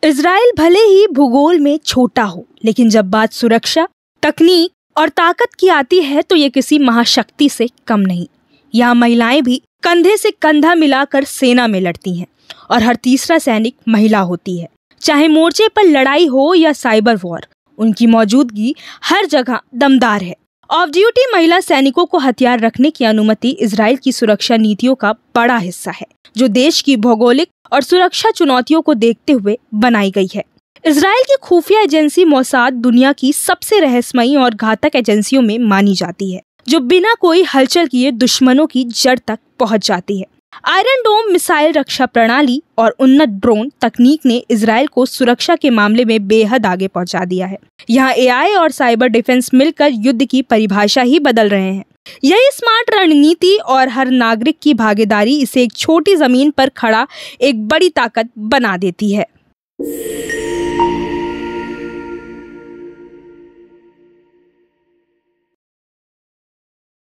Israel भले ही भूगोल में छोटा हो, लेकिन जब बात सुरक्षा, तकनीक और ताकत की आती है तो ये किसी महाशक्ति से कम नहीं। यहाँ महिलाएं भी कंधे से कंधा मिलाकर सेना में लड़ती हैं और हर तीसरा सैनिक महिला होती है। चाहे मोर्चे पर लड़ाई हो या साइबर वॉर, उनकी मौजूदगी हर जगह दमदार है। ऑफ ड्यूटी महिला सैनिकों को हथियार रखने की अनुमति इजराइल की सुरक्षा नीतियों का बड़ा हिस्सा है, जो देश की भौगोलिक और सुरक्षा चुनौतियों को देखते हुए बनाई गई है। इजराइल की खुफिया एजेंसी मोसाद दुनिया की सबसे रहस्यमयी और घातक एजेंसियों में मानी जाती है, जो बिना कोई हलचल किए दुश्मनों की जड़ तक पहुंच जाती है। आयरन डोम मिसाइल रक्षा प्रणाली और उन्नत ड्रोन तकनीक ने इजराइल को सुरक्षा के मामले में बेहद आगे पहुंचा दिया है। यहाँ एआई और साइबर डिफेंस मिलकर युद्ध की परिभाषा ही बदल रहे हैं। यही स्मार्ट रणनीति और हर नागरिक की भागीदारी इसे एक छोटी जमीन पर खड़ा एक बड़ी ताकत बना देती है।